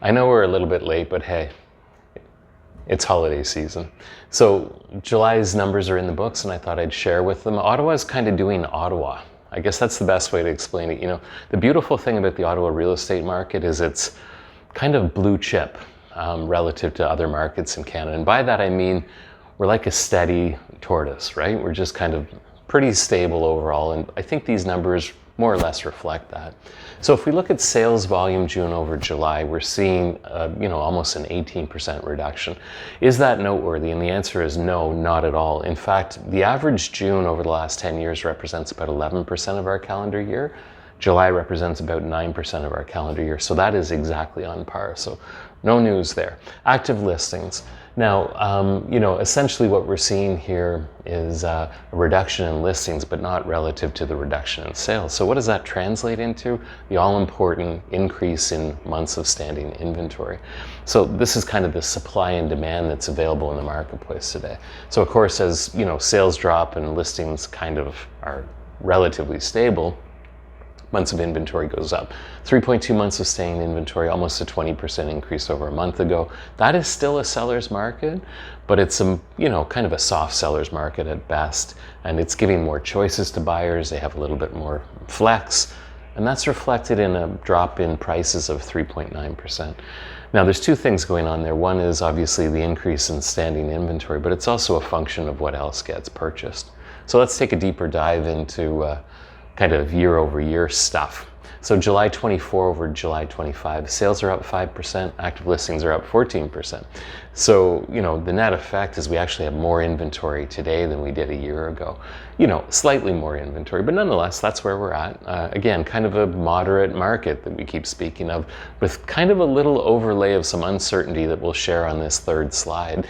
I know we're a little bit late, but hey, it's holiday season. So July's numbers are in the books and I thought I'd share with them. Ottawa's kind of doing Ottawa. I guess that's the best way to explain it. You know, the beautiful thing about the Ottawa real estate market is it's kind of blue chip relative to other markets in Canada. And by that I mean we're like a steady tortoise, right? We're just kind of pretty stable overall. And I think these numbers more or less reflect that. So if we look at sales volume June over July, we're seeing almost an 18% reduction. Is that noteworthy? And the answer is no, not at all. In fact, the average June over the last 10 years represents about 11% of our calendar year. July represents about 9% of our calendar year. So that is exactly on par. So no news there. Active listings. Now, essentially what we're seeing here is a reduction in listings, but not relative to the reduction in sales. So what does that translate into? The all-important increase in months of standing inventory. So this is kind of the supply and demand that's available in the marketplace today. So of course, as sales drop and listings kind of are relatively stable, months of inventory goes up. 3.2 months of staying inventory, almost a 20% increase over a month ago. That is still a seller's market, but it's kind of a soft seller's market at best, and it's giving more choices to buyers. They have a little bit more flex, and that's reflected in a drop in prices of 3.9%. Now, there's two things going on there. One is obviously the increase in standing inventory, but it's also a function of what else gets purchased. So let's take a deeper dive into kind of year over year stuff. So July 24 over July 25, sales are up 5%, active listings are up 14%. So, the net effect is we actually have more inventory today than we did a year ago. Slightly more inventory, but nonetheless, that's where we're at. Again, kind of a moderate market that we keep speaking of, with kind of a little overlay of some uncertainty that we'll share on this third slide.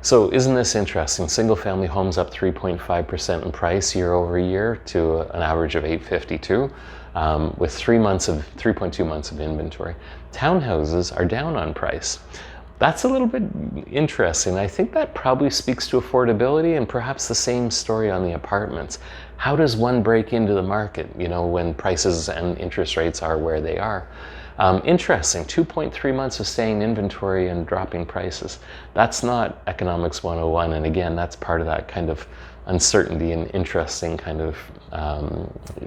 So isn't this interesting? Single family homes up 3.5% in price year over year to an average of $852, with 3.2 months of inventory. Townhouses are down on price. That's a little bit interesting. I think that probably speaks to affordability, and perhaps the same story on the apartments. How does one break into the market, when prices and interest rates are where they are? Interesting, 2.3 months of staying inventory and dropping prices. That's not economics 101, and again, that's part of that kind of uncertainty and interesting kind of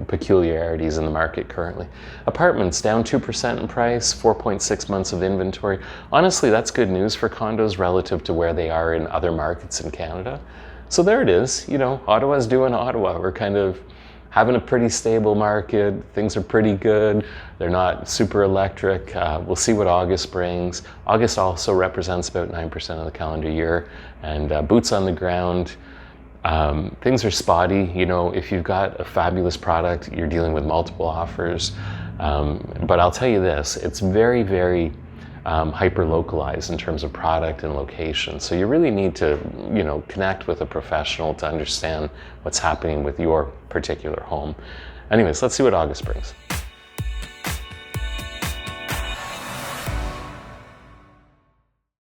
peculiarities in the market currently. Apartments down 2% in price, 4.6 months of inventory. Honestly, that's good news for condos relative to where they are in other markets in Canada. So there it is, Ottawa's doing Ottawa. We're kind of having a pretty stable market. Things are pretty good. They're not super electric. We'll see what August brings. August also represents about 9% of the calendar year, and boots on the ground. Things are spotty. If you've got a fabulous product, you're dealing with multiple offers. But I'll tell you this, it's very, very hyper-localized in terms of product and location. So you really need to, connect with a professional to understand what's happening with your particular home. Anyways, let's see what August brings.